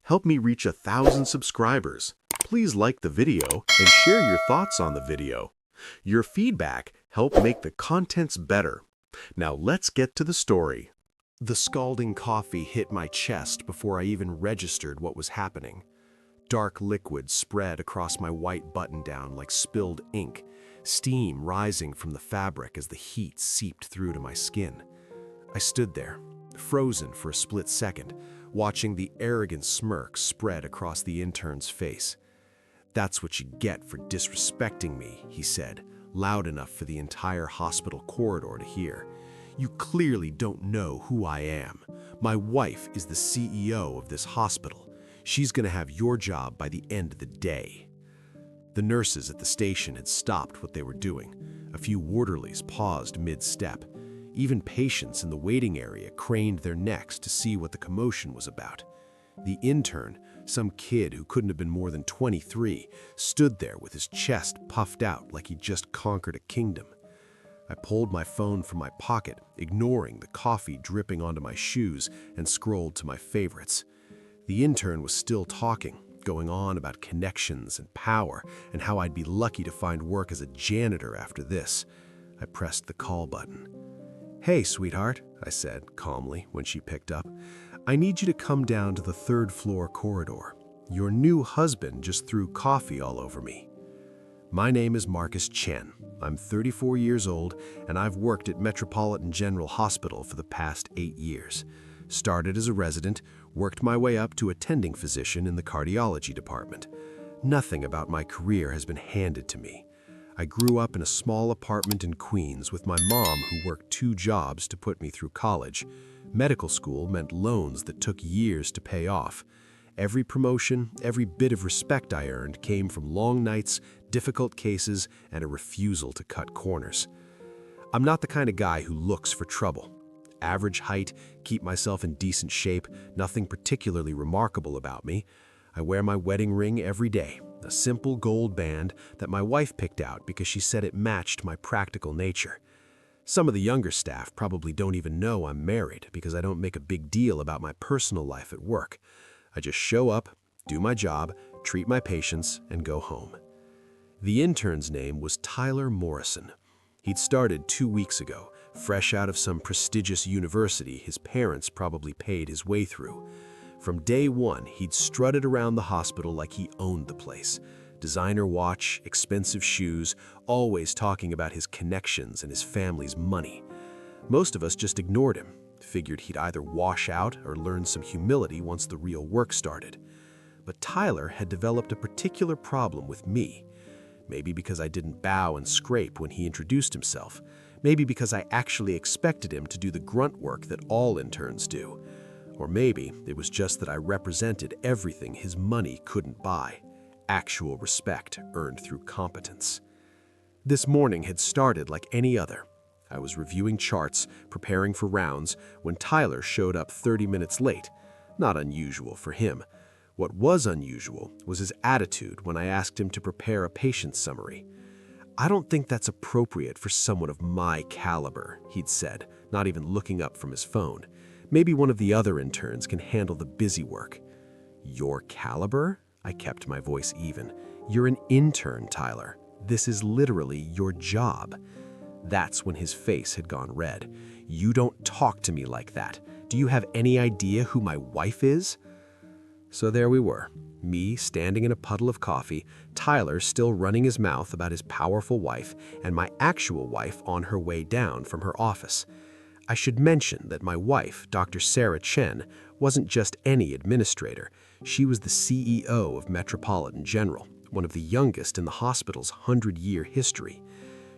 help me reach 1,000 subscribers. Please like the video and share your thoughts on the video. Your feedback helps make the contents better. Now let's get to the story. The scalding coffee hit my chest before I even registered what was happening. Dark liquid spread across my white button-down like spilled ink, steam rising from the fabric as the heat seeped through to my skin. I stood there, frozen for a split second, watching the arrogant smirk spread across the intern's face. "That's what you get for disrespecting me," he said, loud enough for the entire hospital corridor to hear. "You clearly don't know who I am. My wife is the CEO of this hospital. She's gonna have your job by the end of the day." The nurses at the station had stopped what they were doing. A few orderlies paused mid-step. Even patients in the waiting area craned their necks to see what the commotion was about. The intern, some kid who couldn't have been more than 23, stood there with his chest puffed out like he'd just conquered a kingdom. I pulled my phone from my pocket, ignoring the coffee dripping onto my shoes, and scrolled to my favorites. The intern was still talking, going on about connections and power and how I'd be lucky to find work as a janitor after this. I pressed the call button. "Hey, sweetheart," I said calmly when she picked up. "I need you to come down to the third-floor corridor. Your new husband just threw coffee all over me." "My name is Marcus Chen. I'm 34 years old, and I've worked at Metropolitan General Hospital for the past 8 years. Started as a resident, worked my way up to attending physician in the cardiology department. Nothing about my career has been handed to me. I grew up in a small apartment in Queens with my mom who worked 2 jobs to put me through college. Medical school meant loans that took years to pay off. Every promotion, every bit of respect I earned came from long nights, difficult cases, and a refusal to cut corners. I'm not the kind of guy who looks for trouble. Average height, keep myself in decent shape, nothing particularly remarkable about me. I wear my wedding ring every day, a simple gold band that my wife picked out because she said it matched my practical nature. Some of the younger staff probably don't even know I'm married because I don't make a big deal about my personal life at work. I just show up, do my job, treat my patients, and go home." The intern's name was Tyler Morrison. He'd started 2 weeks ago, fresh out of some prestigious university his parents probably paid his way through. From day one, he'd strutted around the hospital like he owned the place. Designer watch, expensive shoes, always talking about his connections and his family's money. Most of us just ignored him, figured he'd either wash out or learn some humility once the real work started. But Tyler had developed a particular problem with me. Maybe because I didn't bow and scrape when he introduced himself. Maybe because I actually expected him to do the grunt work that all interns do. Or maybe it was just that I represented everything his money couldn't buy. Actual respect earned through competence. This morning had started like any other. I was reviewing charts, preparing for rounds, when Tyler showed up 30 minutes late. Not unusual for him. What was unusual was his attitude when I asked him to prepare a patient summary. "I don't think that's appropriate for someone of my caliber," he'd said, not even looking up from his phone. "Maybe one of the other interns can handle the busy work." "Your caliber?" I kept my voice even. "You're an intern, Tyler. This is literally your job." That's when his face had gone red. "You don't talk to me like that. Do you have any idea who my wife is?" So there we were, me standing in a puddle of coffee, Tyler still running his mouth about his powerful wife, and my actual wife on her way down from her office. I should mention that my wife, Dr. Sarah Chen, wasn't just any administrator. She was the CEO of Metropolitan General, one of the youngest in the hospital's 100-year history.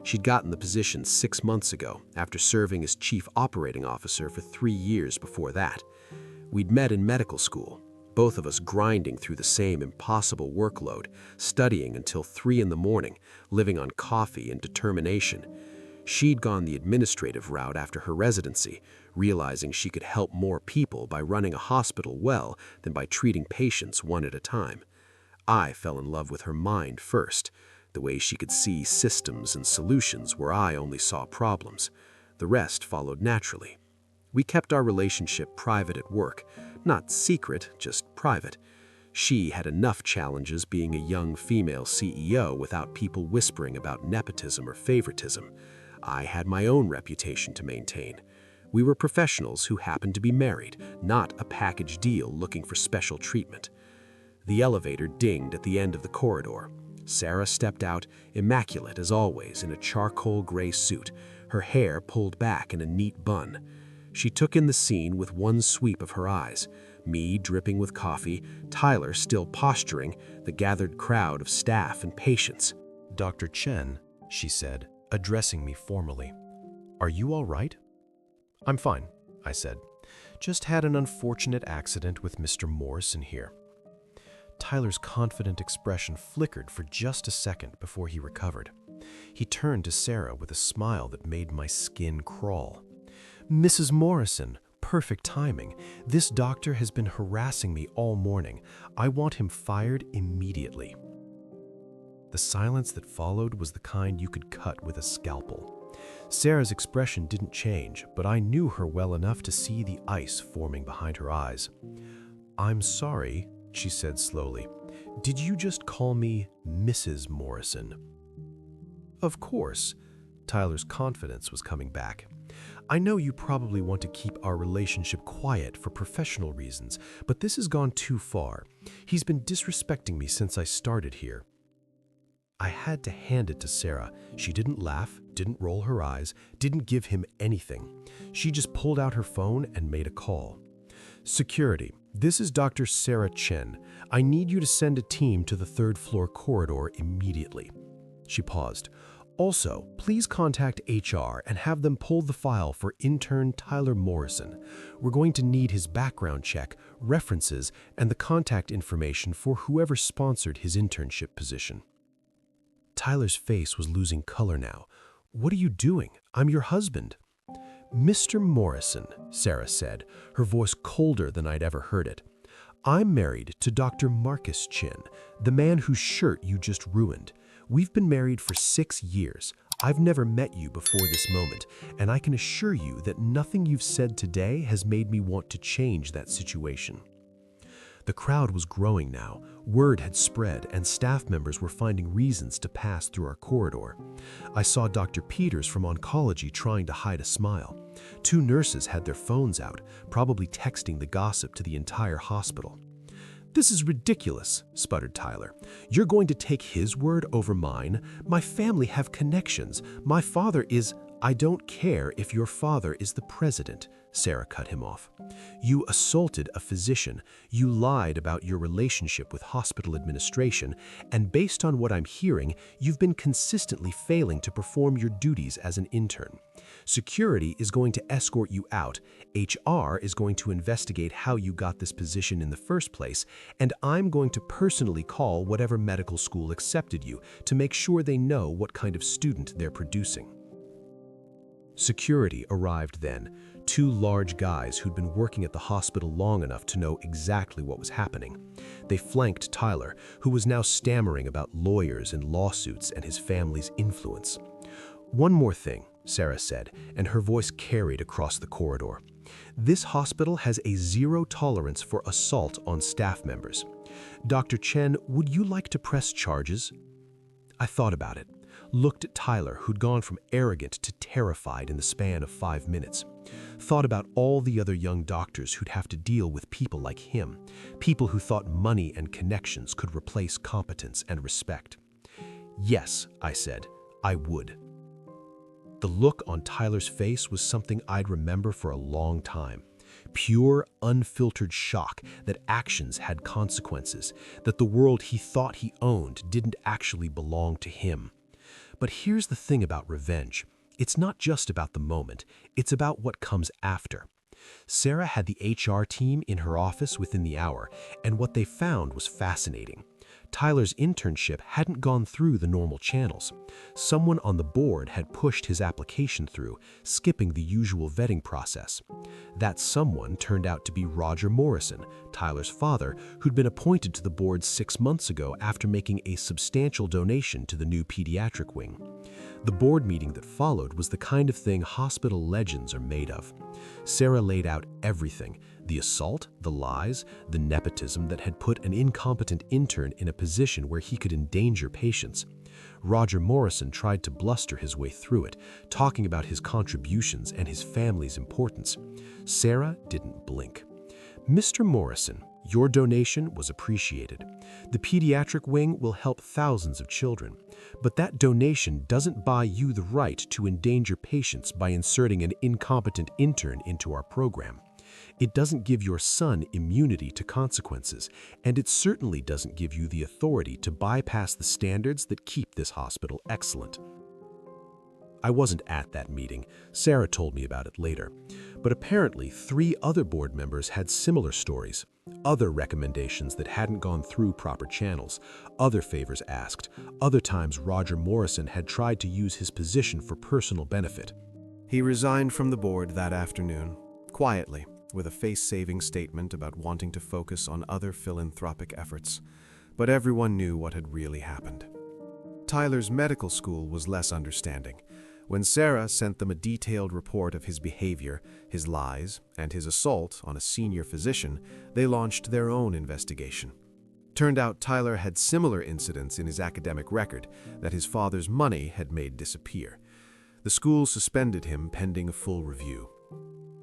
She'd gotten the position 6 months ago after serving as chief operating officer for 3 years before that. We'd met in medical school, both of us grinding through the same impossible workload, studying until 3 in the morning, living on coffee and determination. She'd gone the administrative route after her residency, realizing she could help more people by running a hospital well than by treating patients one at a time. I fell in love with her mind first, the way she could see systems and solutions where I only saw problems. The rest followed naturally. We kept our relationship private at work, Not secret, just private. She had enough challenges being a young female CEO without people whispering about nepotism or favoritism. I had my own reputation to maintain. We were professionals who happened to be married, not a package deal looking for special treatment. The elevator dinged at the end of the corridor. Sarah stepped out, immaculate as always, in a charcoal gray suit, her hair pulled back in a neat bun. She took in the scene with one sweep of her eyes, me dripping with coffee, Tyler still posturing, the gathered crowd of staff and patients. "Dr. Chen," she said, addressing me formally, "are you all right?" "I'm fine," I said. "Just had an unfortunate accident with Mr. Morrison here." Tyler's confident expression flickered for just a second before he recovered. He turned to Sarah with a smile that made my skin crawl. "Mrs. Morrison, perfect timing. This doctor has been harassing me all morning. I want him fired immediately." The silence that followed was the kind you could cut with a scalpel. Sarah's expression didn't change, but I knew her well enough to see the ice forming behind her eyes. "I'm sorry," she said slowly. "Did you just call me Mrs. Morrison?" "Of course." Tyler's confidence was coming back. "I know you probably want to keep our relationship quiet for professional reasons, but this has gone too far. He's been disrespecting me since I started here." I had to hand it to Sarah. She didn't laugh, didn't roll her eyes, didn't give him anything. She just pulled out her phone and made a call. "Security, this is Dr. Sarah Chen. I need you to send a team to the third-floor corridor immediately." She paused. "Also, please contact HR and have them pull the file for intern Tyler Morrison. We're going to need his background check, references, and the contact information for whoever sponsored his internship position." Tyler's face was losing color now. "What are you doing? I'm your husband." "Mr. Morrison," Sarah said, her voice colder than I'd ever heard it. "I'm married to Dr. Marcus Chin, the man whose shirt you just ruined. We've been married for 6 years. I've never met you before this moment, and I can assure you that nothing you've said today has made me want to change that situation." The crowd was growing now. Word had spread, and staff members were finding reasons to pass through our corridor. I saw Dr. Peters from oncology trying to hide a smile. 2 nurses had their phones out, probably texting the gossip to the entire hospital. "This is ridiculous," sputtered Tyler. "You're going to take his word over mine? My family have connections. My father is—" "I don't care if your father is the president," Sarah cut him off. "You assaulted a physician. You lied about your relationship with hospital administration, and based on what I'm hearing, you've been consistently failing to perform your duties as an intern. Security is going to escort you out, HR is going to investigate how you got this position in the first place, and I'm going to personally call whatever medical school accepted you to make sure they know what kind of student they're producing." Security arrived then, 2 large guys who'd been working at the hospital long enough to know exactly what was happening. They flanked Tyler, who was now stammering about lawyers and lawsuits and his family's influence. "One more thing," Sarah said, and her voice carried across the corridor. "This hospital has a 0 tolerance for assault on staff members. Dr. Chen, would you like to press charges?" I thought about it. Looked at Tyler, who'd gone from arrogant to terrified in the span of 5 minutes. Thought about all the other young doctors who'd have to deal with people like him, people who thought money and connections could replace competence and respect. "Yes," I said, "I would." The look on Tyler's face was something I'd remember for a long time. Pure, unfiltered shock that actions had consequences, that the world he thought he owned didn't actually belong to him. But here's the thing about revenge. It's not just about the moment, it's about what comes after. Sarah had the HR team in her office within the hour, and what they found was fascinating. Tyler's internship hadn't gone through the normal channels. Someone on the board had pushed his application through, skipping the usual vetting process. That someone turned out to be Roger Morrison, Tyler's father, who'd been appointed to the board 6 months ago after making a substantial donation to the new pediatric wing. The board meeting that followed was the kind of thing hospital legends are made of. Sarah laid out everything, The assault, the lies, the nepotism that had put an incompetent intern in a position where he could endanger patients. Roger Morrison tried to bluster his way through it, talking about his contributions and his family's importance. Sarah didn't blink. "Mr. Morrison, your donation was appreciated. The pediatric wing will help thousands of children, but that donation doesn't buy you the right to endanger patients by inserting an incompetent intern into our program. It doesn't give your son immunity to consequences, and it certainly doesn't give you the authority to bypass the standards that keep this hospital excellent." I wasn't at that meeting. Sarah told me about it later. But apparently 3 other board members had similar stories, other recommendations that hadn't gone through proper channels, other favors asked, other times Roger Morrison had tried to use his position for personal benefit. He resigned from the board that afternoon, quietly, with a face-saving statement about wanting to focus on other philanthropic efforts. But everyone knew what had really happened. Tyler's medical school was less understanding. When Sarah sent them a detailed report of his behavior, his lies, and his assault on a senior physician, they launched their own investigation. Turned out Tyler had similar incidents in his academic record that his father's money had made disappear. The school suspended him pending a full review.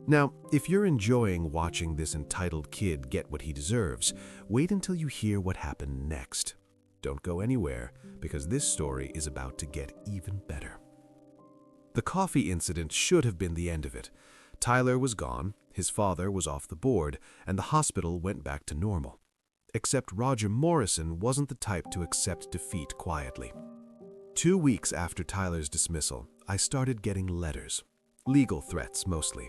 Now, if you're enjoying watching this entitled kid get what he deserves, wait until you hear what happened next. Don't go anywhere, because this story is about to get even better. The coffee incident should have been the end of it. Tyler was gone, his father was off the board, and the hospital went back to normal. Except Roger Morrison wasn't the type to accept defeat quietly. 2 weeks after Tyler's dismissal, I started getting letters. Legal threats, mostly.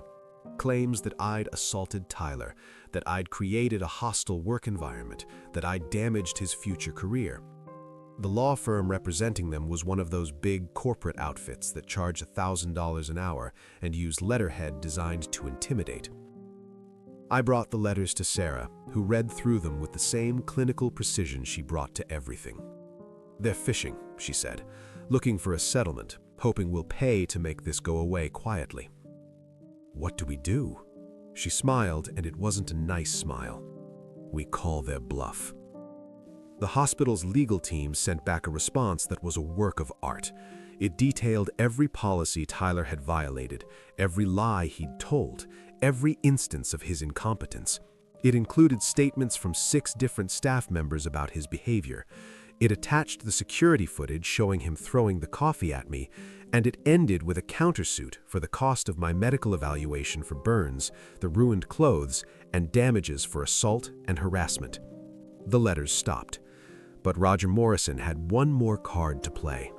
Claims that I'd assaulted Tyler, that I'd created a hostile work environment, that I'd damaged his future career. The law firm representing them was one of those big corporate outfits that charge $1,000 an hour and use letterhead designed to intimidate. I brought the letters to Sarah, who read through them with the same clinical precision she brought to everything. "They're fishing," she said, "looking for a settlement, hoping we'll pay to make this go away quietly." "What do we do?" She smiled, and it wasn't a nice smile. "We call their bluff." The hospital's legal team sent back a response that was a work of art. It detailed every policy Tyler had violated, every lie he'd told, every instance of his incompetence. It included statements from 6 different staff members about his behavior. It attached the security footage showing him throwing the coffee at me, and it ended with a countersuit for the cost of my medical evaluation for burns, the ruined clothes, and damages for assault and harassment. The letters stopped. But Roger Morrison had one more card to play.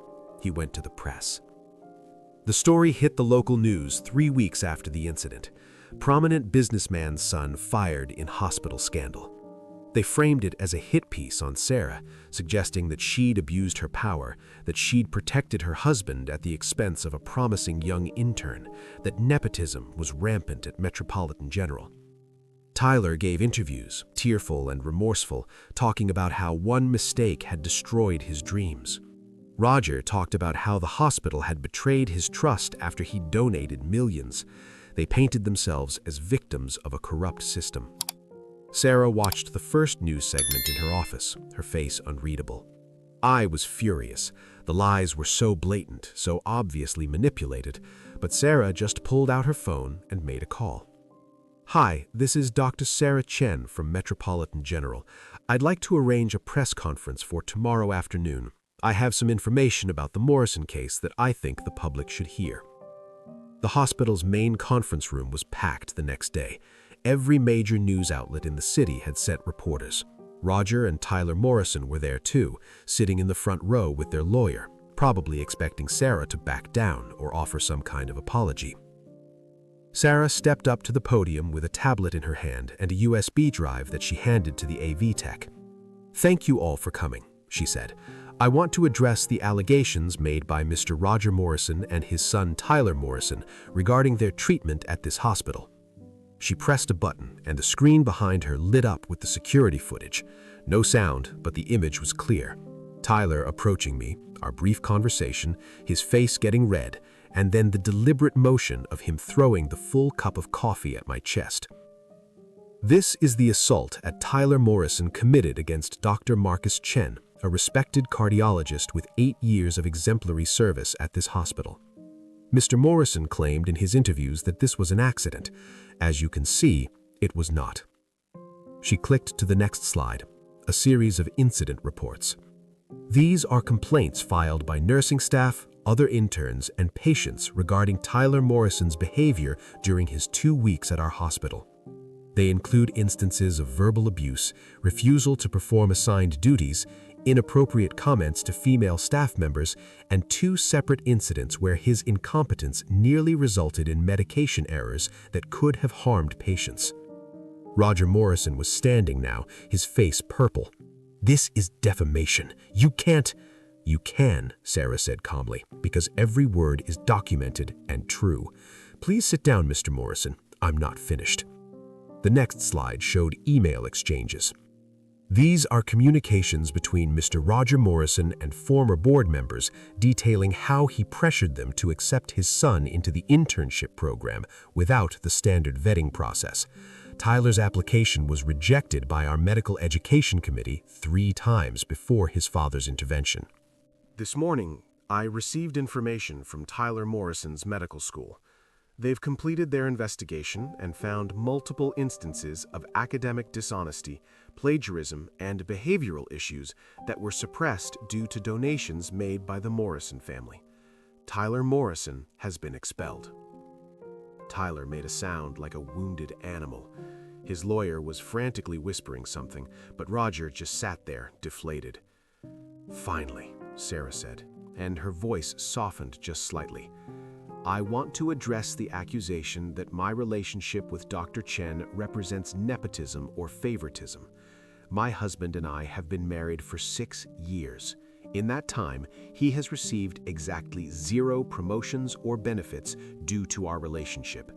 He went to the press. The story hit the local news 3 weeks after the incident. Prominent businessman's son fired in hospital scandal. They framed it as a hit piece on Sarah, suggesting that she'd abused her power, that she'd protected her husband at the expense of a promising young intern, that nepotism was rampant at Metropolitan General. Tyler gave interviews, tearful and remorseful, talking about how one mistake had destroyed his dreams. Roger talked about how the hospital had betrayed his trust after he donated millions. They painted themselves as victims of a corrupt system. Sarah watched the first news segment in her office, her face unreadable. I was furious. The lies were so blatant, so obviously manipulated, but Sarah just pulled out her phone and made a call. "Hi, this is Dr. Sarah Chen from Metropolitan General. I'd like to arrange a press conference for tomorrow afternoon. I have some information about the Morrison case that I think the public should hear." The hospital's main conference room was packed the next day. Every major news outlet in the city had sent reporters. Roger and Tyler Morrison were there too, sitting in the front row with their lawyer, probably expecting Sarah to back down or offer some kind of apology. Sarah stepped up to the podium with a tablet in her hand and a USB drive that she handed to the AV tech. "Thank you all for coming," she said. "I want to address the allegations made by Mr. Roger Morrison and his son Tyler Morrison regarding their treatment at this hospital." She pressed a button, and the screen behind her lit up with the security footage. No sound, but the image was clear. Tyler approaching me, our brief conversation, his face getting red, and then the deliberate motion of him throwing the full cup of coffee at my chest. This is the assault at Tyler Morrison committed against Dr. Marcus Chen, a respected cardiologist with 8 years of exemplary service at this hospital. Mr. Morrison claimed in his interviews that this was an accident. As you can see, it was not. She clicked to the next slide, a series of incident reports. These are complaints filed by nursing staff, other interns, and patients regarding Tyler Morrison's behavior during his 2 weeks at our hospital. They include instances of verbal abuse, refusal to perform assigned duties, inappropriate comments to female staff members, and 2 separate incidents where his incompetence nearly resulted in medication errors that could have harmed patients. Roger Morrison was standing now, his face purple. "This is defamation. You can't—" "You can," Sarah said calmly, "because every word is documented and true. Please sit down, Mr. Morrison. I'm not finished." The next slide showed email exchanges. These are communications between Mr. Roger Morrison and former board members detailing how he pressured them to accept his son into the internship program without the standard vetting process. Tyler's application was rejected by our medical education committee 3 times before his father's intervention. This morning, I received information from Tyler Morrison's medical school. They've completed their investigation and found multiple instances of academic dishonesty, plagiarism, and behavioral issues that were suppressed due to donations made by the Morrison family. Tyler Morrison has been expelled. Tyler made a sound like a wounded animal. His lawyer was frantically whispering something, but Roger just sat there, deflated. "Finally," Sarah said, and her voice softened just slightly. "I want to address the accusation that my relationship with Dr. Chen represents nepotism or favoritism. My husband and I have been married for 6 years. In that time, he has received exactly 0 promotions or benefits due to our relationship.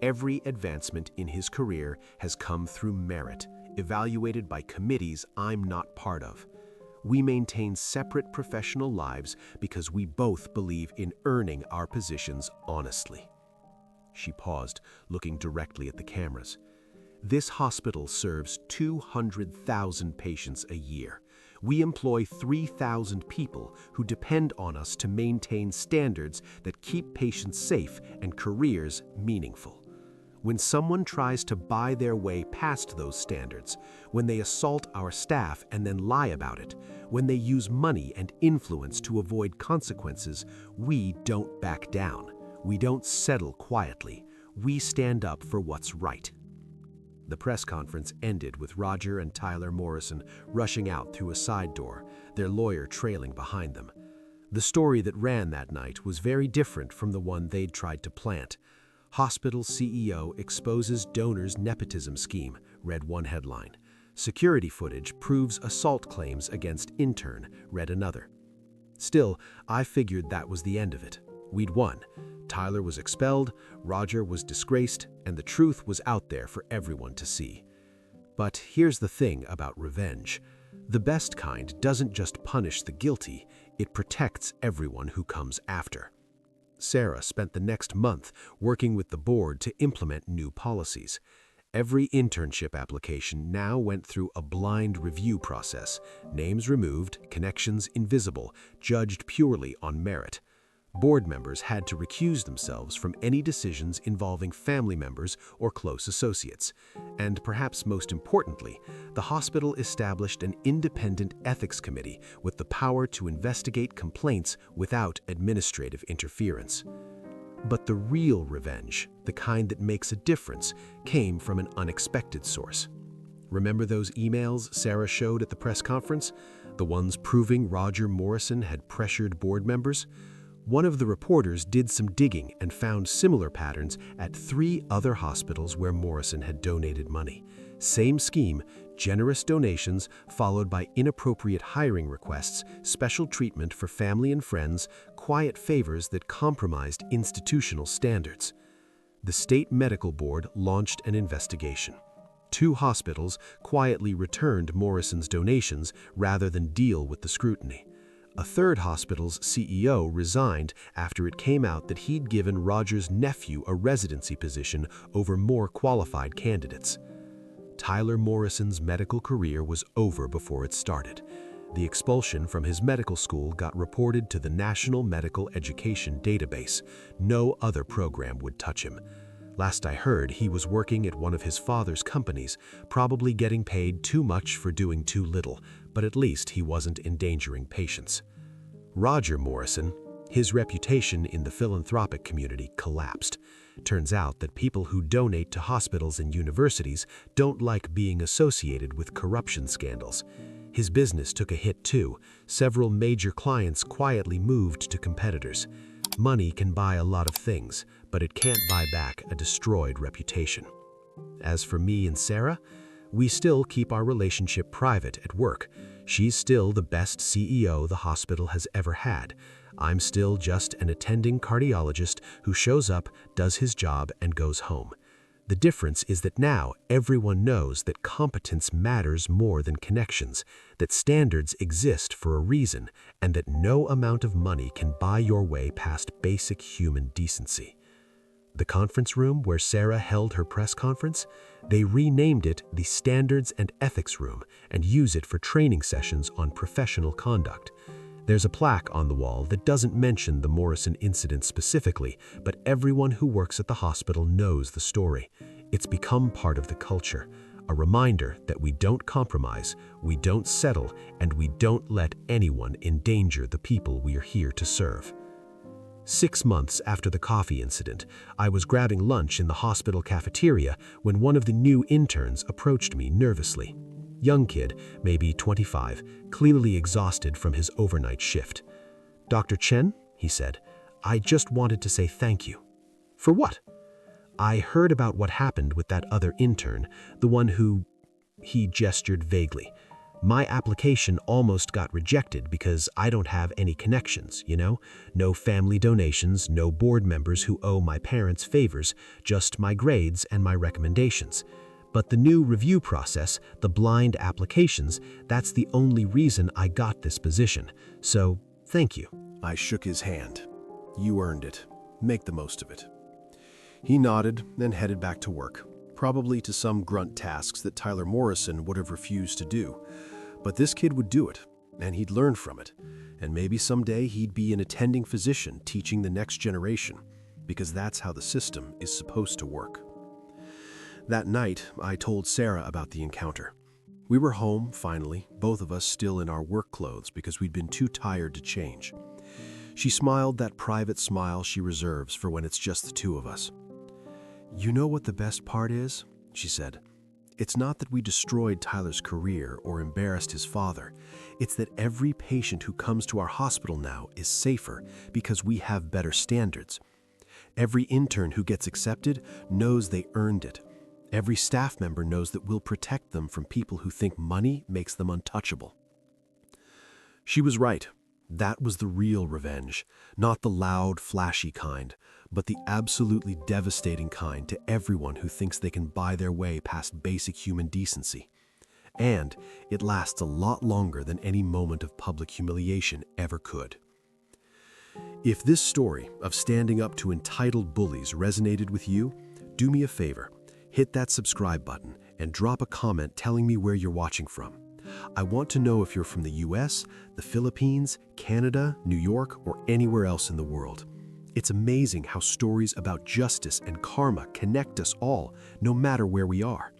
Every advancement in his career has come through merit, evaluated by committees I'm not part of. We maintain separate professional lives because we both believe in earning our positions honestly." She paused, looking directly at the cameras. "This hospital serves 200,000 patients a year. We employ 3,000 people who depend on us to maintain standards that keep patients safe and careers meaningful. When someone tries to buy their way past those standards, when they assault our staff and then lie about it, when they use money and influence to avoid consequences, we don't back down. We don't settle quietly. We stand up for what's right." The press conference ended with Roger and Tyler Morrison rushing out through a side door, their lawyer trailing behind them. The story that ran that night was very different from the one they'd tried to plant. "Hospital CEO exposes donor's nepotism scheme," read one headline. "Security footage proves assault claims against intern," read another. Still, I figured that was the end of it. We'd won. Tyler was expelled, Roger was disgraced, and the truth was out there for everyone to see. But here's the thing about revenge. The best kind doesn't just punish the guilty, it protects everyone who comes after. Sarah spent the next month working with the board to implement new policies. Every internship application now went through a blind review process, names removed, connections invisible, judged purely on merit. Board members had to recuse themselves from any decisions involving family members or close associates. And perhaps most importantly, the hospital established an independent ethics committee with the power to investigate complaints without administrative interference. But the real revenge, the kind that makes a difference, came from an unexpected source. Remember those emails Sarah showed at the press conference? The ones proving Roger Morrison had pressured board members? One of the reporters did some digging and found similar patterns at 3 other hospitals where Morrison had donated money. Same scheme, generous donations followed by inappropriate hiring requests, special treatment for family and friends, quiet favors that compromised institutional standards. The state medical board launched an investigation. 2 hospitals quietly returned Morrison's donations rather than deal with the scrutiny. A 3rd hospital's CEO resigned after it came out that he'd given Roger's nephew a residency position over more qualified candidates. Tyler Morrison's medical career was over before it started. The expulsion from his medical school got reported to the National Medical Education Database. No other program would touch him. Last I heard, he was working at one of his father's companies, probably getting paid too much for doing too little, but at least he wasn't endangering patients. Roger Morrison, his reputation in the philanthropic community collapsed. Turns out that people who donate to hospitals and universities don't like being associated with corruption scandals. His business took a hit too. Several major clients quietly moved to competitors. Money can buy a lot of things, but it can't buy back a destroyed reputation. As for me and Sarah, we still keep our relationship private at work. She's still the best CEO the hospital has ever had. I'm still just an attending cardiologist who shows up, does his job, and goes home. The difference is that now everyone knows that competence matters more than connections, that standards exist for a reason, and that no amount of money can buy your way past basic human decency. The conference room where Sarah held her press conference, they renamed it the Standards and Ethics Room and use it for training sessions on professional conduct. There's a plaque on the wall that doesn't mention the Morrison incident specifically, but everyone who works at the hospital knows the story. It's become part of the culture, a reminder that we don't compromise, we don't settle, and we don't let anyone endanger the people we are here to serve. 6 months after the coffee incident, I was grabbing lunch in the hospital cafeteria when one of the new interns approached me nervously. Young kid, maybe 25, clearly exhausted from his overnight shift. "Dr. Chen," he said, "I just wanted to say thank you." "For what?" "I heard about what happened with that other intern, the one who..." He gestured vaguely. "My application almost got rejected because I don't have any connections, you know? No family donations, no board members who owe my parents favors, just my grades and my recommendations. But the new review process, the blind applications, that's the only reason I got this position. So, thank you." I shook his hand. "You earned it. Make the most of it." He nodded and headed back to work, probably to some grunt tasks that Tyler Morrison would have refused to do. But this kid would do it, and he'd learn from it. And maybe someday he'd be an attending physician teaching the next generation, because that's how the system is supposed to work. That night, I told Sarah about the encounter. We were home, finally, both of us still in our work clothes because we'd been too tired to change. She smiled that private smile she reserves for when it's just the two of us. "You know what the best part is?" she said. "It's not that we destroyed Tyler's career or embarrassed his father. It's that every patient who comes to our hospital now is safer because we have better standards. Every intern who gets accepted knows they earned it. Every staff member knows that we'll protect them from people who think money makes them untouchable." She was right. That was the real revenge, not the loud, flashy kind, but the absolutely devastating kind to everyone who thinks they can buy their way past basic human decency. And it lasts a lot longer than any moment of public humiliation ever could. If this story of standing up to entitled bullies resonated with you, do me a favor. Hit that subscribe button and drop a comment telling me where you're watching from. I want to know if you're from the US, the Philippines, Canada, New York, or anywhere else in the world. It's amazing how stories about justice and karma connect us all, no matter where we are.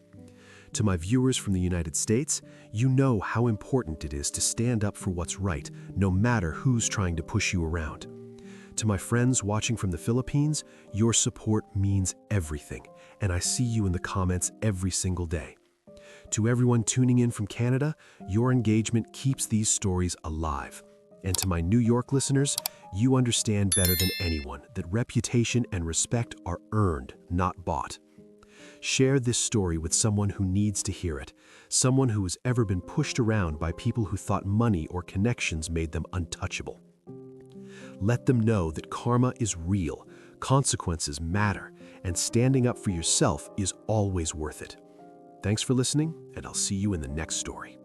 To my viewers from the United States, you know how important it is to stand up for what's right, no matter who's trying to push you around. To my friends watching from the Philippines, your support means everything, and I see you in the comments every single day. To everyone tuning in from Canada, your engagement keeps these stories alive. And to my New York listeners, you understand better than anyone that reputation and respect are earned, not bought. Share this story with someone who needs to hear it, someone who has ever been pushed around by people who thought money or connections made them untouchable. Let them know that karma is real, consequences matter, and standing up for yourself is always worth it. Thanks for listening, and I'll see you in the next story.